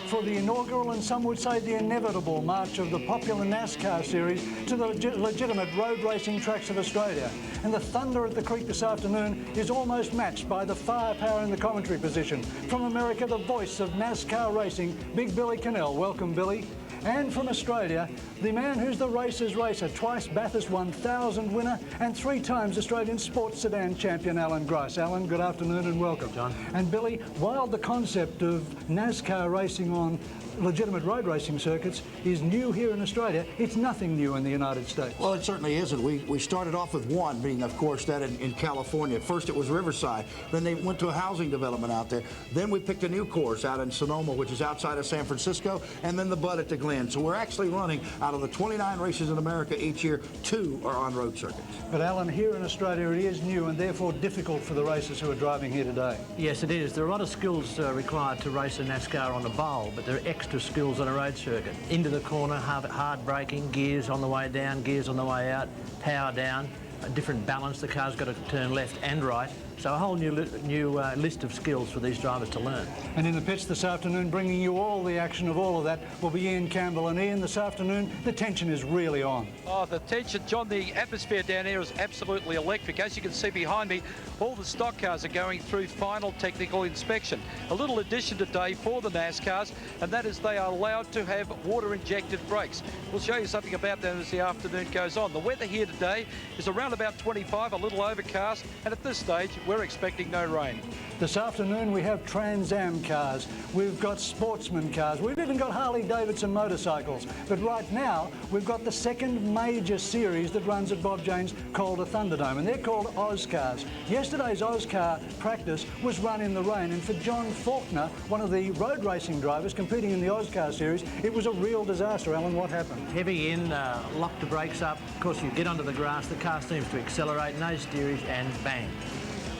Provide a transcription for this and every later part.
for the inaugural and some would say the inevitable march of the popular NASCAR series to the legitimate road racing tracks of Australia. And the thunder at the creek this afternoon is almost matched by the firepower in the commentary position. From America, the voice of NASCAR racing, Big Billy Cannell. Welcome, Billy. And from Australia, the man who's the racer's racer, twice Bathurst 1000 winner and 3 times Australian sports sedan champion, Alan Grice. Alan, good afternoon and welcome. John. And Billy, while the concept of NASCAR racing on legitimate road racing circuits is new here in Australia, it's nothing new in the United States. Well, it certainly isn't. We started off with one, being, of course, that in California. First it was Riverside, then they went to a housing development out there. Then we picked a new course out in Sonoma, which is outside of San Francisco, and then the Bud at the Glen. So we're actually running, out of the 29 races in America each year, 2 are on road circuits. But Alan, here in Australia it is new and therefore difficult for the racers who are driving here today. Yes, it is. There are a lot of skills required to race a NASCAR on a bowl, but there are extra skills on a road circuit. Into the corner, hard braking, gears on the way down, gears on the way out, power down, a different balance. The car's got to turn left and right. So a whole new list of skills for these drivers to learn. And in the pits this afternoon, bringing you all the action of all of that, will be Ian Campbell. And Ian, this afternoon, the tension is really on. Oh, the tension, John, the atmosphere down here is absolutely electric. As you can see behind me, all the stock cars are going through final technical inspection. A little addition today for the NASCARs, and that is they are allowed to have water-injected brakes. We'll show you something about that as the afternoon goes on. The weather here today is around about 25, a little overcast, and at this stage, we're expecting no rain. This afternoon we have Trans Am cars, we've got sportsman cars, we've even got Harley-Davidson motorcycles. But right now we've got the second major series that runs at Bob Jane's Calder Thunderdome, and they're called AUSCARs. Yesterday's AUSCAR practice was run in the rain, and for John Faulkner, one of the road racing drivers competing in the AUSCAR series, it was a real disaster. Alan, what happened? Heavy in, lock the brakes up. Of course, you get onto the grass, the car seems to accelerate, no steerage, and bang.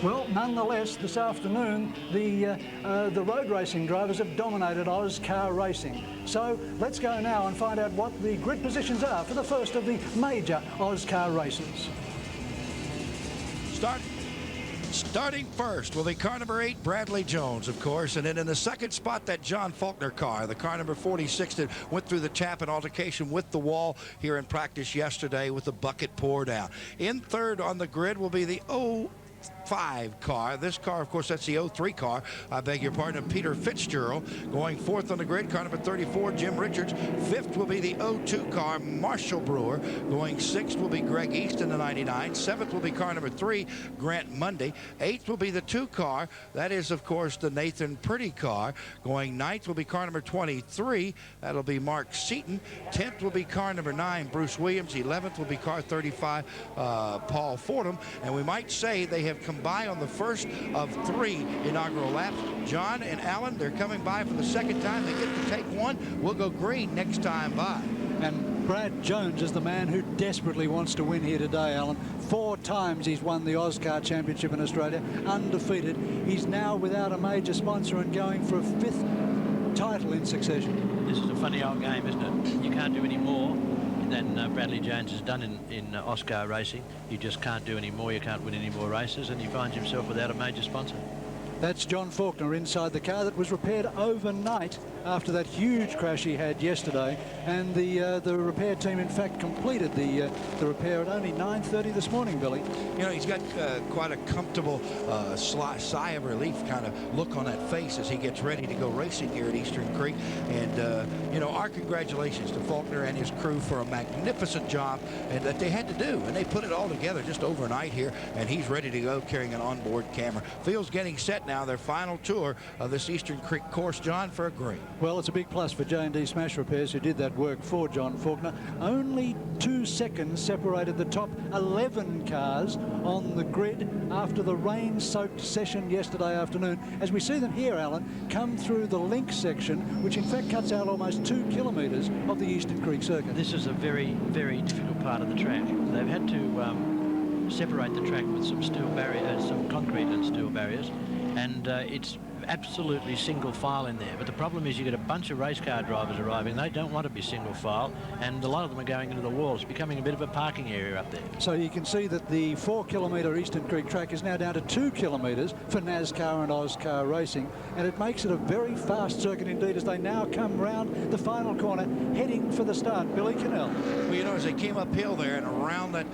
Well, nonetheless, this afternoon, the road racing drivers have dominated AUSCAR racing. So let's go now and find out what the grid positions are for the first of the major AUSCAR races. Starting first will be car number 8, Bradley Jones, of course, and then in the second spot, that John Faulkner car, the car number 46 that went through the tap and altercation with the wall here in practice yesterday with the bucket pour down. In third on the grid will be the 05 car. This car, of course, that's the 03 car. I beg your pardon, of Peter Fitzgerald. Going fourth on the grid, car number 34, Jim Richards. Fifth will be the 02 car, Marshall Brewer. Going sixth will be Greg East in the 99. Seventh will be car number 3, Grant Mundy. Eighth will be the 2 car. That is, of course, the Nathan Pretty car. Going ninth will be car number 23. That'll be Mark Seaton. 10th will be car number 9, Bruce Williams. 11th will be car 35, Paul Fordham. And we might say they have come by on the first of 3 inaugural laps. John and Alan, they're coming by for the second time. They get to take one. We'll go green next time by. And Brad Jones is the man who desperately wants to win here today, Alan. 4 times he's won the AUSCAR Championship in Australia, undefeated. He's now without a major sponsor and going for a 5th title in succession. This is a funny old game, isn't it? You can't do any more than Bradley Jones has done in AUSCAR racing. You just can't do any more. You can't win any more races, and he finds himself without a major sponsor. That's John Faulkner inside the car that was repaired overnight after that huge crash he had yesterday, and the repair team in fact completed the repair at only 9:30 this morning, Billy. You know, he's got quite a comfortable sigh of relief kind of look on that face as he gets ready to go racing here at Eastern Creek. And you know, our congratulations to Faulkner and his crew for a magnificent job and that they had to do, and they put it all together just overnight here, and he's ready to go carrying an onboard camera. Field's getting set now, their final tour of this Eastern Creek course, John, for a green. Well, it's a big plus for J&D Smash Repairs, who did that work for John Faulkner. Only 2 seconds separated the top 11 cars on the grid after the rain-soaked session yesterday afternoon. As we see them here, Alan, come through the link section, which in fact cuts out almost 2 kilometres of the Eastern Creek circuit. This is a very, very difficult part of the track. They've had to separate the track with some steel barriers, some concrete and steel barriers, and it's absolutely single file in there. But the problem is you get a bunch of race car drivers arriving. They don't want to be single file, and a lot of them are going into the wall. It's becoming a bit of a parking area up there. So you can see that the 4-kilometre Eastern Creek track is now down to 2 kilometres for NASCAR and AUSCAR racing, and it makes it a very fast circuit indeed as they now come round the final corner heading for the start. Billy Cannell. Well, you know, as they came uphill there and around that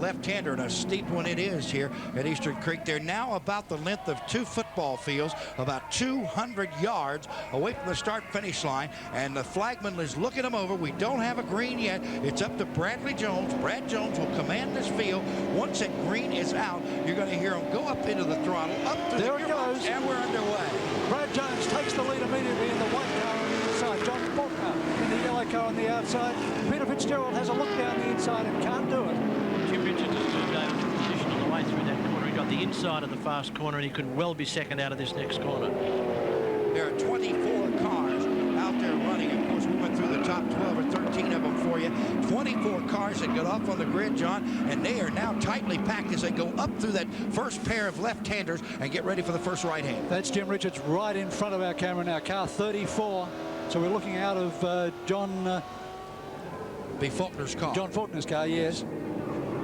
left-hander, and a steep one it is here at Eastern Creek, they're now about the length of 2 football fields, about 200 yards away from the start-finish line, and the flagman is looking them over. We don't have a green yet. It's up to Bradley Jones. Brad Jones will command this field. Once that green is out, you're going to hear him go up into the throttle, up to there it goes, and we're underway. Brad Jones takes the lead immediately in the white car on the inside. John Faulkner in the yellow car on the outside. Peter Fitzgerald has a look down the inside and can't do it. Jim Richards has moved over to position on the way through that corner. He got the inside of the fast corner, and he could well be second out of this next corner. There are 24 cars out there running. Of course, we went through the top 12 or 13 of them for you. 24 cars that got off on the grid, John, and they are now tightly packed as they go up through that first pair of left-handers and get ready for the first right-hand. That's Jim Richards right in front of our camera now, car 34. So we're looking out of John Faulkner's car. John Faulkner's car, yes.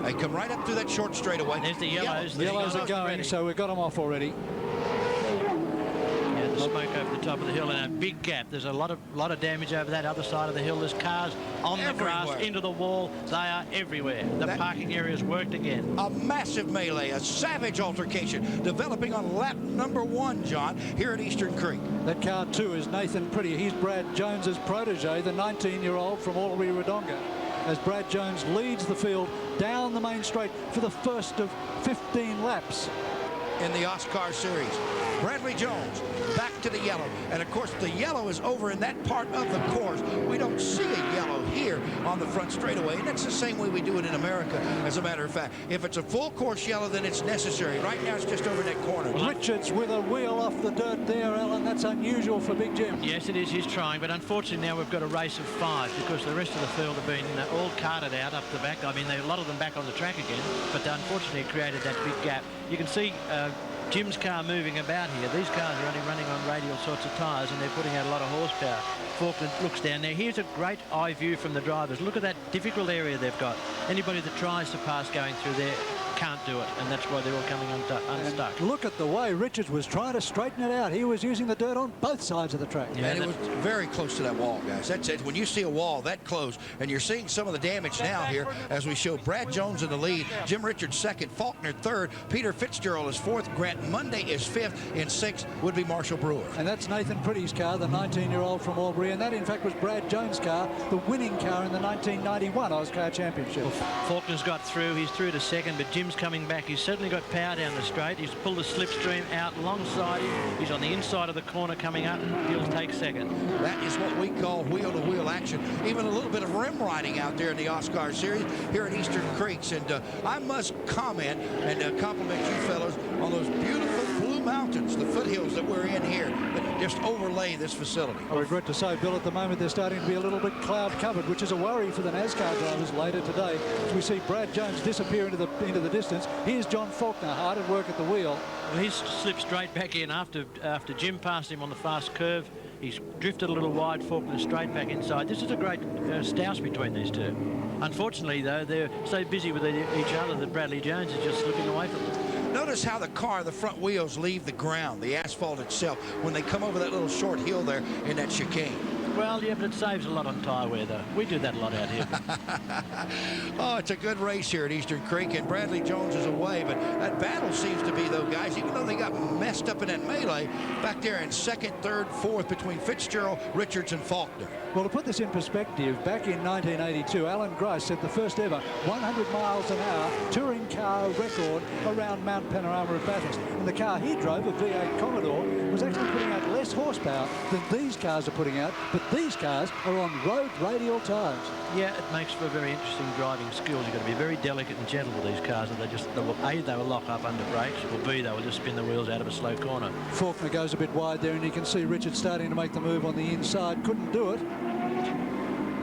They come right up through that short straightaway. There's the yellows. The yellows are going, ready. so we've got them off already. Yeah, the smoke over the top of the hill, and a big gap. There's a lot of damage over that other side of the hill. There's cars on the grass, into the wall. They are everywhere. The parking area's worked again. A massive melee, a savage altercation developing on lap number 1, John, here at Eastern Creek. That car 2 is Nathan Pretty. He's Brad Jones's protege, the 19-year-old from Albury-Wodonga, as Brad Jones leads the field down the main straight for the first of 15 laps in the AUSCAR series. Bradley Jones back to the yellow, and of course the yellow is over in that part of the course. We don't see a yellow here on the front straightaway, and that's the same way we do it in America, as a matter of fact. If it's a full course yellow, then it's necessary. Right now it's just over that corner. Richards with a wheel off the dirt there, Alan. That's unusual for Big Jim. Yes, it is. He's trying, but unfortunately now we've got a race of 5 because the rest of the field have been all carted out up the back. I mean, a lot of them back on the track again, but unfortunately it created that big gap. You can see Jim's car moving about here. These cars are only running on radial sorts of tyres, and they're putting out a lot of horsepower. Faulkner looks down there. Here's a great eye view from the drivers. Look at that difficult area they've got. Anybody that tries to pass going through there can't do it, and that's why they're all coming unstuck. And look at the way Richards was trying to straighten it out. He was using the dirt on both sides of the track. Yeah, and it was very close to that wall, guys. That's it. When you see a wall that close, and you're seeing some of the damage now here as we show Brad Jones in the lead, Jim Richards second, Faulkner third, Peter Fitzgerald is fourth, Grant Monday is fifth, and sixth would be Marshall Brewer. And that's Nathan Pretty's car, the 19-year-old from Albury, and that in fact was Brad Jones' car, the winning car in the 1991 AUSCAR Championship. Well, Faulkner's got through. He's through to second, but Jim's coming back. He's certainly got power down the straight. He's pulled the slipstream out alongside him. He's on the inside of the corner coming up. He'll take second. That is what we call wheel-to-wheel action. Even a little bit of rim riding out there in the AUSCAR series here at Eastern Creeks. And I must comment and compliment you fellows on those beautiful blue mountains, the foothills that we're in here that just overlay this facility. I regret to say, Bill, at the moment they're starting to be a little bit cloud covered, which is a worry for the NASCAR drivers later today. As we see Brad Jones disappear into the distance. Here's John Faulkner hard at work at the wheel. Well, he's slipped straight back in after Jim passed him on the fast curve. He's drifted a little wide. Faulkner straight back inside. This is a great stouse between these two. Unfortunately, though, they're so busy with each other that Bradley Jones is just slipping away from them. Notice how the front wheels leave the ground, the asphalt itself, when they come over that little short hill there in that chicane. Well, yeah, but it saves a lot on tyre wear, though. We do that a lot out here. Oh, it's a good race here at Eastern Creek, and Bradley Jones is away. But that battle seems to be, though, guys, even though they got messed up in that melee, back there in second, third, fourth between Fitzgerald, Richards, and Faulkner. Well, to put this in perspective, back in 1982, Alan Grice set the first ever 100 miles an hour touring car record around Mount Panorama at Bathurst. And the car he drove, a V8 Commodore, was actually putting out less horsepower than these cars are putting out, but these cars are on road radial tyres. Yeah, it makes for very interesting driving skills. You've got to be very delicate and gentle with these cars, or they will lock up under brakes, or B, they will just spin the wheels out of a slow corner. Faulkner goes a bit wide there, and you can see Richard starting to make the move on the inside. Couldn't do it.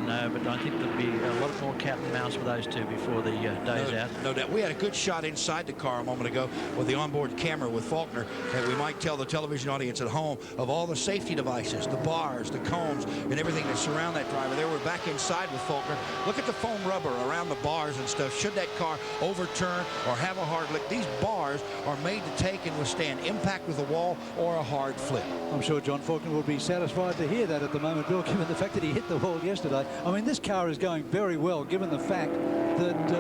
No, but I think there'll be a lot more cat and mouse with those two before the day's out. No doubt. We had a good shot inside the car a moment ago with the onboard camera with Faulkner that we might tell the television audience at home of all the safety devices, the bars, the combs, and everything that surround that driver. There we're back inside with Faulkner. Look at the foam rubber around the bars and stuff. Should that car overturn or have a hard lick, these bars are made to take and withstand impact with a wall or a hard flip. I'm sure John Faulkner will be satisfied to hear that at the moment, Bill, given the fact that he hit the wall yesterday. I mean, this car is going very well, given the fact that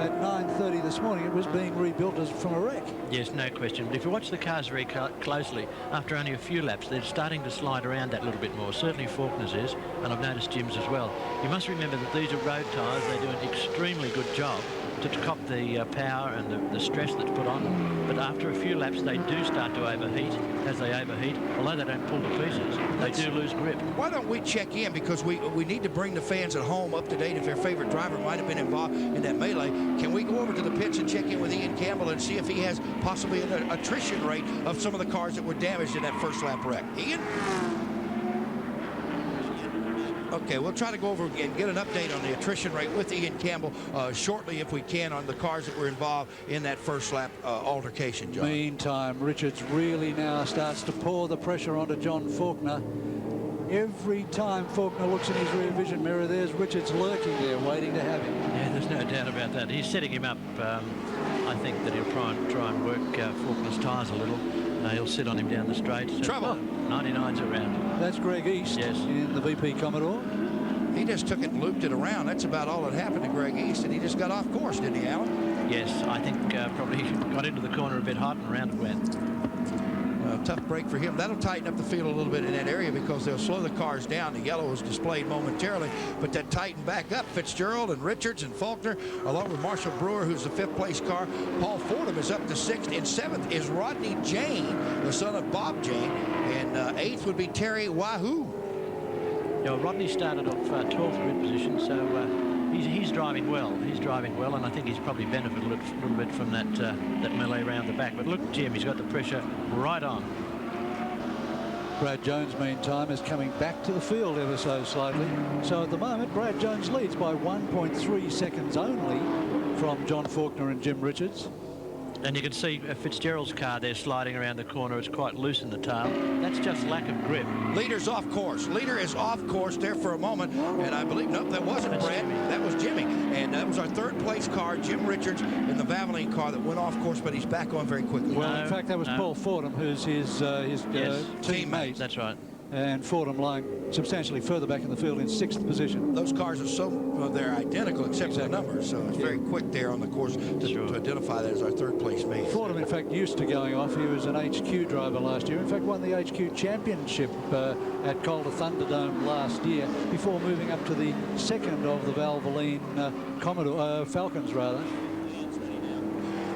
at 9:30 this morning it was being rebuilt as from a wreck. Yes, no question. But if you watch the cars very closely, after only a few laps, they're starting to slide around that little bit more. Certainly Faulkner's is, and I've noticed Jim's as well. You must remember that these are road tyres. They do an extremely good job to cop the power and the stress that's put on them. But after a few laps, they do start to overheat. As they overheat, although they don't pull to pieces, they do lose grip. Why don't we check in, because we need to bring the fans at home up to date if their favorite driver might have been involved in that melee. Can we go over to the pits and check in with Ian Campbell and see if he has possibly an attrition rate of some of the cars that were damaged in that first lap wreck? Ian? Okay, we'll try to go over and get an update on the attrition rate with Ian Campbell shortly, if we can, on the cars that were involved in that first lap altercation, John. Meantime, Richards really now starts to pour the pressure onto John Faulkner. Every time Faulkner looks in his rear vision mirror, there's Richards lurking there, waiting to have him. Yeah, there's no doubt about that. He's setting him up. I think that he'll try and work Faulkner's tyres a little. He'll sit on him down the straight. So, Trouble. 99's around. That's Greg East, yes, in the VP Commodore. He just took it and looped it around. That's about all that happened to Greg East, and he just got off course, didn't he, Alan? Yes, I think probably got into the corner a bit hot and round it went. Tough break for him. That'll tighten up the field a little bit in that area, because they'll slow the cars down. The yellow is displayed momentarily, but that tightened back up. Fitzgerald and Richards and Faulkner, along with Marshall Brewer, who's the 5th place car. Paul Fordham is up to 6th. In 7th is Rodney Jane, the son of Bob Jane, and 8th would be Terry Wahoo. Yeah, Rodney started off 12th grid position, so he's driving well. He's driving well, and I think he's probably benefited a little bit from that melee around the back. But look, Jim, he's got the pressure right on. Brad Jones, meantime, is coming back to the field ever so slightly. So at the moment, Brad Jones leads by 1.3 seconds only from John Faulkner and Jim Richards. And you can see Fitzgerald's car there sliding around the corner. It's quite loose in the tail. That's just lack of grip. Leader's off course. Leader is off course there for a moment, and I believe, nope, that wasn't Brad. That was Jimmy. And that was our 3rd place car, Jim Richards, in the Valvoline car that went off course, but he's back on very quickly. Well, in fact, that was Paul Fordham, who's his teammate. That's right. And Fordham lying substantially further back in the field in 6th position. Those cars are so, they're identical except for the numbers, so it's very quick there on the course to identify that as our 3rd place mate. Fordham, in fact, used to going off. He was an HQ driver last year. In fact, won the HQ championship at Calder Thunderdome last year before moving up to the 2nd of the Valvoline Falcons, rather.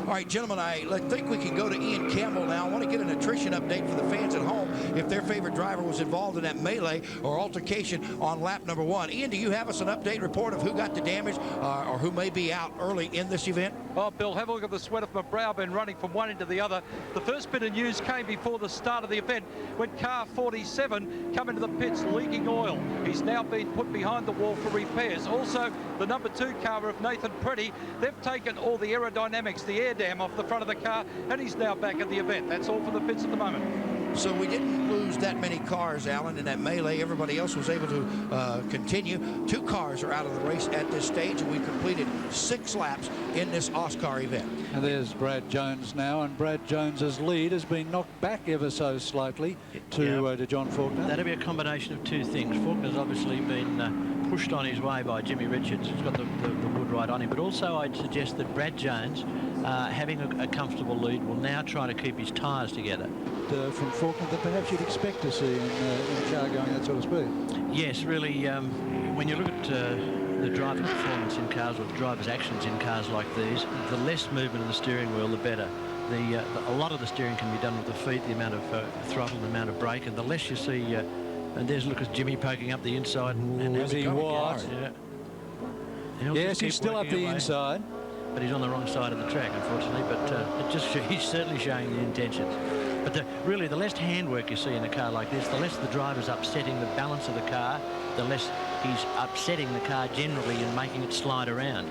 All right, gentlemen, I think we can go to Ian Campbell now. I want to get an attrition update for the fans at home if their favorite driver was involved in that melee or altercation on lap number 1. Ian, do you have us an update report of who got the damage or who may be out early in this event? Oh, Bill, have a look at the sweat off my brow. Been running from one end to the other. The first bit of news came before the start of the event when car 47 come into the pits leaking oil. He's now been put behind the wall for repairs. Also, the number 2 car of Nathan Pretty, they've taken all the aerodynamics, the air dam off the front of the car, and he's now back at the event. That's all for the pits at the moment. So we didn't lose that many cars, Alan, in that melee. Everybody else was able to continue. 2 cars are out of the race at this stage, and we completed 6 laps in this AUSCAR event. And there's Brad Jones now, and Brad Jones's lead has been knocked back ever so slightly to John Faulkner. That'll be a combination of 2 things. Faulkner's obviously been pushed on his way by Jimmy Richards. He's got the wood right on him. But also I'd suggest that Brad Jones, having a comfortable lead, will now try to keep his tyres together. From Faulkner that perhaps you'd expect to see in a car going that sort of speed. Yes, really, when you look at the driver performance in cars or the driver's actions in cars like these, the less movement of the steering wheel, the better. A lot of the steering can be done with the feet, the amount of throttle, the amount of brake, and the less you see. And there's Lucas Jimmy poking up the inside. And is he what? Yeah. Yes, he's still up the inside. But he's on the wrong side of the track, unfortunately. But he's certainly showing the intentions. But really, the less handwork you see in a car like this, the less the driver's upsetting the balance of the car, the less he's upsetting the car generally and making it slide around.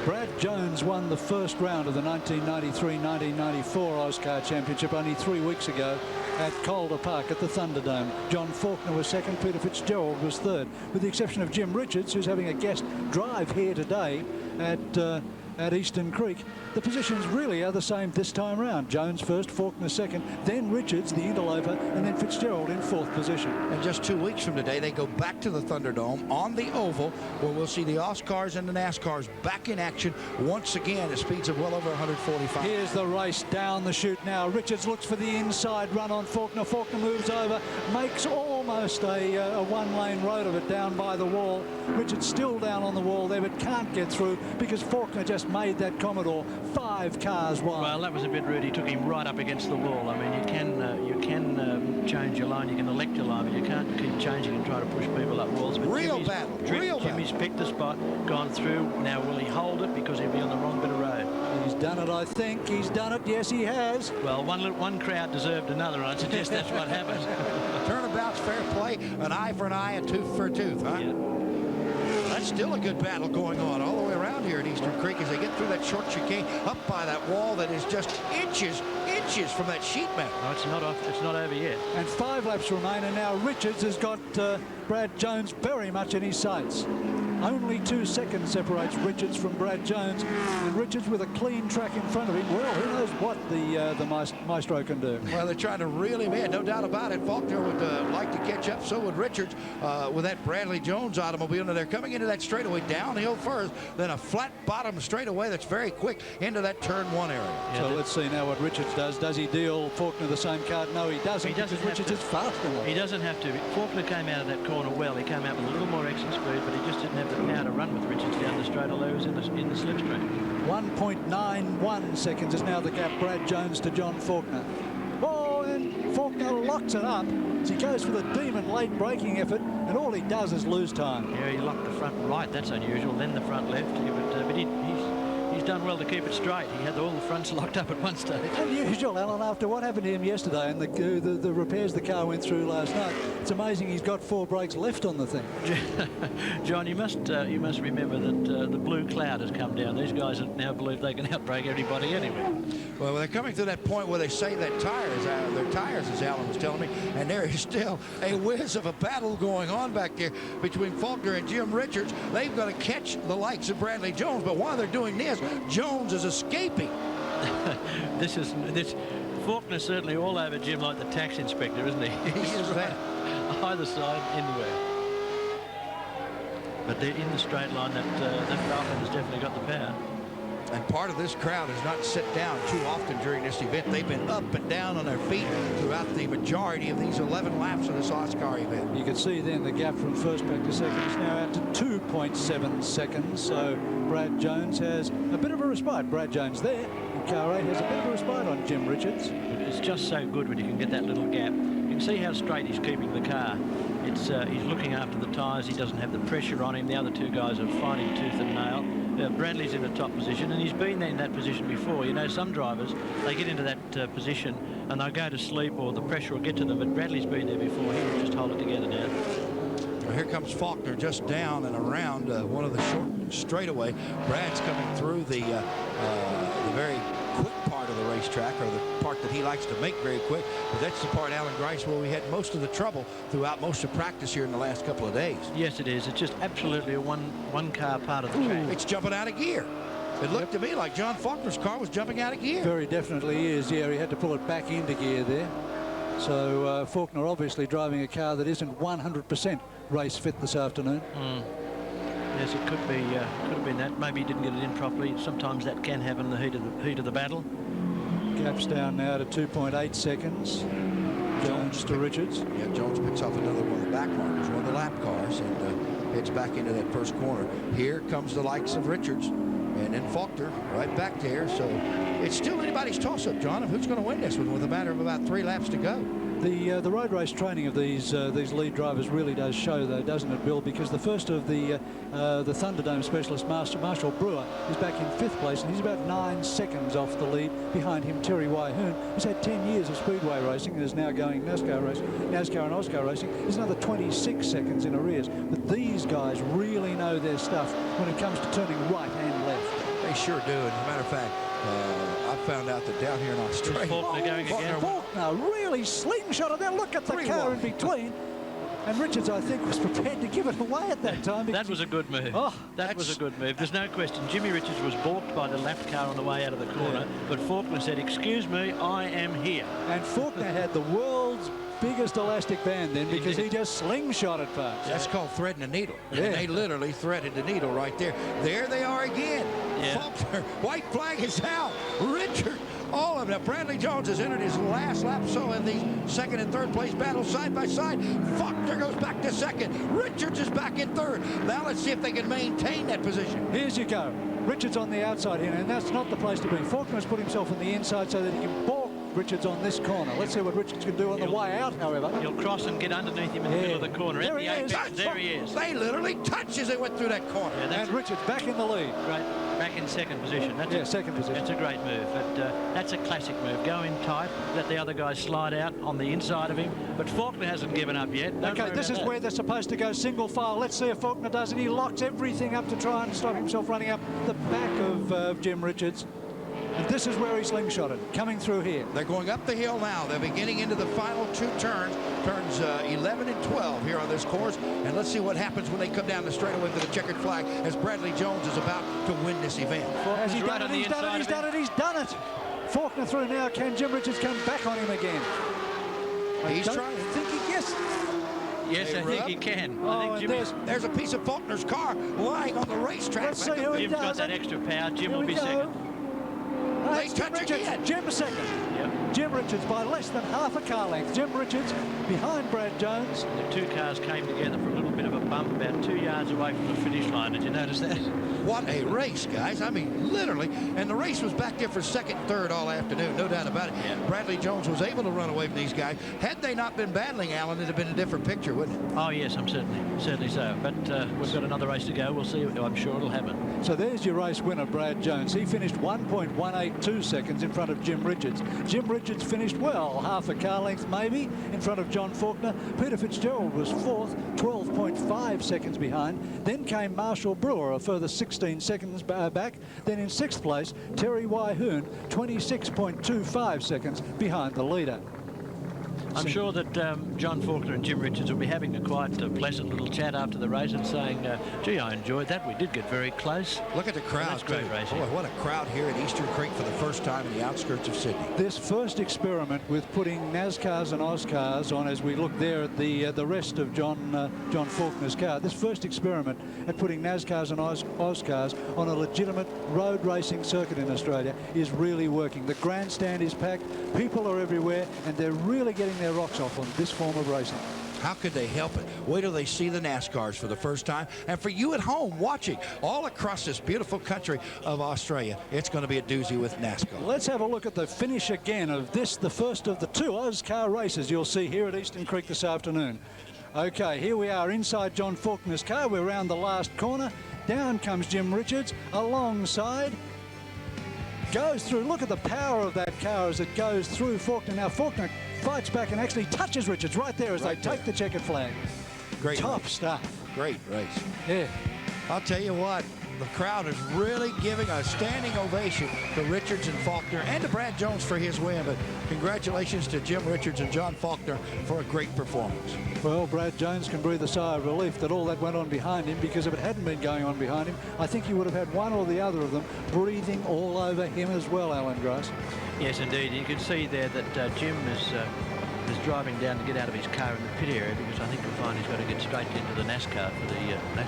Brad Jones won the first round of the 1993-1994 AUSCAR Championship only 3 weeks ago at Calder Park at the Thunderdome. John Faulkner was second, Peter Fitzgerald was third, with the exception of Jim Richards, who's having a guest drive here today at Eastern Creek. The positions really are the same this time round. Jones first, Faulkner second, then Richards, the interloper, and then Fitzgerald in fourth position. And just 2 weeks from today, they go back to the Thunderdome on the oval, where we'll see the AUSCARs and the NASCARs back in action once again at speeds of well over 145. Here's the race down the chute now. Richards looks for the inside run on Faulkner. Faulkner moves over, makes almost a one-lane road of it down by the wall. Richards still down on the wall there, but can't get through because Faulkner just made that Commodore 5 cars wide. Well, that was a bit rude. He took him right up against the wall. I mean, you can change your line, you can elect your line, but you can't keep changing and try to push people up walls. But Real Jimmy's picked the spot, gone through. Now will he hold it because he'll be on the wrong bit of road? He's done it, I think. He's done it. Yes, he has. Well, one crowd deserved another. I suggest that's what happens. Turnabout's fair play, an eye for an eye, a tooth for a tooth, huh? Yeah. That's still a good battle going on all the way around here at Eastern Creek as they get through that short chicane up by that wall that is just inches from that sheet metal. No, it's not off. It's not over yet. And 5 laps remain, and now Richards has got Brad Jones very much in his sights. Only 2 seconds separates Richards from Brad Jones, and Richards with a clean track in front of him. Well, who knows what the Maestro can do. Well, they're trying to reel him in, no doubt about it. Faulkner would like to catch up, so would Richards with that Bradley Jones automobile. And they're coming into that straightaway downhill first, then a flat bottom straightaway that's very quick into that turn 1 area. Yeah, So let's see now what Richards does. Does he deal Faulkner the same card? No, he doesn't. He doesn't because Richards is faster. He doesn't have to. Faulkner came out of that corner well. He came out with a little more exit speed, but he just didn't have the power to run with Richards down the straight, although he was in the slipstream. 1.91 seconds is now the gap. Brad Jones to John Faulkner. Oh, and Faulkner locks it up as he goes for the demon late braking effort, and all he does is lose time. Yeah, he locked the front right. That's unusual. Then the front left. But he's done well to keep it straight. He had all the fronts locked up at one stage. Unusual, Alan, after what happened to him yesterday and the repairs the car went through last night. It's amazing he's got 4 brakes left on the thing. John, you must remember that the blue cloud has come down. These guys now believe they can outbrake everybody anyway. Well, they're coming to that point where they say that their tires, as Alan was telling me, and there is still a whiz of a battle going on back there between Faulkner and Jim Richards. They've got to catch the likes of Bradley Jones, but while they're doing this, Jones is escaping. this Faulkner's certainly all over Jim like the tax inspector, isn't he? He's that. Either side, anywhere. But they're in the straight line. That Falcon has definitely got the power. And part of this crowd has not sit down too often during this event. They've been up and down on their feet throughout the majority of these 11 laps of this AUSCAR event. You can see then the gap from first back to second is now out to 2.7 seconds. So Brad Jones has a bit of a respite. Brad Jones there. And car 8 has a bit of a respite on Jim Richards. It's just so good when you can get that little gap. You can see how straight he's keeping the car. He's looking after the tyres. He doesn't have the pressure on him. The other 2 guys are fighting tooth and nail. Bradley's in the top position, and he's been in that position before. You know, some drivers, they get into that position and they'll go to sleep or the pressure will get to them, but Bradley's been there before. He will just hold it together now. Well, here comes Faulkner just down and around one of the short straightaway. Brad's coming through the very quick part of the racetrack, or the part that he likes to make very quick. But that's the part, Alan Grice, where we had most of the trouble throughout most of practice here in the last couple of days. Yes, it is. It's just absolutely a one-car part of the track. It's jumping out of gear. It looked to me like John Faulkner's car was jumping out of gear. Very definitely is. Yeah, he had to pull it back into gear there. So Faulkner obviously driving a car that isn't 100% race fit this afternoon. Yes, it could have been that. Maybe he didn't get it in properly. Sometimes that can happen in the heat of the battle. Gap's down now to 2.8 seconds. Jones to Richards. Yeah, Jones picks off another one of the back markers, one of the lap cars, and heads back into that first corner. Here comes the likes of Richards, and then Faulkner right back there. So it's still anybody's toss-up, John, of who's going to win this one with a matter of about 3 laps to go. The road race training of these lead drivers really does show, though, doesn't it, Bill? Because the first of the Thunderdome specialist, Marshall Brewer, is back in 5th place, and he's about 9 seconds off the lead. Behind him, Terry Wyhoon, who's had 10 years of speedway racing and is now going NASCAR and AUSCAR racing, is another 26 seconds in arrears. But these guys really know their stuff when it comes to turning right and left. They sure do. As a matter of fact, I found out that down here in Australia, Faulkner going again. Faulkner really slingshotted there. Look at the car in between. And Richards, I think, was prepared to give it away at that time. That was a good move. Oh, that was a good move. There's no question. Jimmy Richards was balked by the left car on the way out of the corner, but Faulkner said, "Excuse me, I am here." And Faulkner had the world's biggest elastic band then, because he just slingshotted past. that's called threading a needle. Yeah. And they literally threaded the needle right there. There they are again. Yeah. Faulkner, white flag is out. Richard, all of them. Now, Bradley Jones has entered his last lap, so in these 2nd and 3rd place battles side by side. Faulkner goes back to 2nd. Richards is back in 3rd. Now let's see if they can maintain that position. Here's you go. Richards on the outside here, and that's not the place to be. Faulkner has put himself on the inside so that he can balk Richards on this corner. Let's see what Richards can do on the way out, however. He'll cross and get underneath him in the middle of the corner. There At he the is. apex, there he is. They literally touched as they went through that corner. Yeah, And Richards back in the lead. Right, back in 2nd position. That's Second position. That's a great move. That's a classic move. Go in tight, let the other guys slide out on the inside of him. But Faulkner hasn't given up yet. Okay, this is where they're supposed to go single file. Let's see if Faulkner does it. He locks everything up to try and stop himself running up the back of Jim Richards. And this is where he slingshotted, coming through here. They're going up the hill now. They're beginning into the final 2 turns, turns 11 and 12 here on this course. And let's see what happens when they come down the straightaway for the checkered flag, as Bradley Jones is about to win this event. Has he right done it? on the He's done it. inside He's of done it. He's done it. Faulkner through now. Can Jim Richards come back on him again? He's I trying. don't think he gets. Yes, I think he can. Oh, I think and Jimmy, There's a piece of Faulkner's car lying on the racetrack. Let's see who he Jim's got does. that extra power. Jim Here will we be go. 2nd. They Jim touch Richards. again. Jim 2nd. Yep. Jim Richards by less than half a car length. Jim Richards behind Brad Jones. The 2 cars came together for a little bit of a bump about 2 yards away from the finish line. Did you notice that? What a race, guys. I mean, literally. And the race was back there for 2nd and 3rd all afternoon, no doubt about it. Yeah. Bradley Jones was able to run away from these guys. Had they not been battling, Alan, it'd have been a different picture, wouldn't it? Oh, yes, I'm certainly so. But we've got another race to go. We'll see. I'm sure it'll happen. So there's your race winner, Brad Jones. He finished 1.182 seconds in front of Jim Richards. Jim Richards finished, well, half a car length maybe in front of John Faulkner. Peter Fitzgerald was 4th, 12.5 seconds behind. Then came Marshall Brewer, a further 16 seconds back. Then in 6th place, Terry Wyhoon, 26.25 seconds behind the leader. I'm sure that John Faulkner and Jim Richards will be having a quite pleasant little chat after the race and saying, gee, I enjoyed that. We did get very close. Look at the crowd. That's great racing. Boy, what a crowd here at Eastern Creek for the first time in the outskirts of Sydney. This first experiment with putting NASCARs and AUSCARs on, as we look there at the rest of John Faulkner's car, this first experiment at putting NASCARs and AUSCARs on a legitimate road racing circuit in Australia is really working. The grandstand is packed, people are everywhere, and they're really getting their rocks off on this form of racing. How could they help it? Wait till they see the NASCARs for the first time. And for you at home watching all across this beautiful country of Australia, it's going to be a doozy with NASCAR. Let's have a look at the finish again of this, the first of the 2 AUSCAR races you'll see here at Eastern Creek this afternoon. Okay, here we are inside John Faulkner's car. We're around the last corner. Down comes Jim Richards alongside. Goes through. Look at the power of that car as it goes through Faulkner. Now Faulkner fights back and actually touches Richards right there as they take the checkered flag. Great Top race. stuff. Great race. Yeah. I'll tell you what, the crowd is really giving a standing ovation to Richards and Faulkner and to Brad Jones for his win. But congratulations to Jim Richards and John Faulkner for a great performance. Well, Brad Jones can breathe a sigh of relief that all that went on behind him, because if it hadn't been going on behind him, I think he would have had one or the other of them breathing all over him as well, Alan Grass. Yes, indeed. You can see there that Jim is driving down to get out of his car in the pit area, because I think you'll find he's got to get straight into the NASCAR for the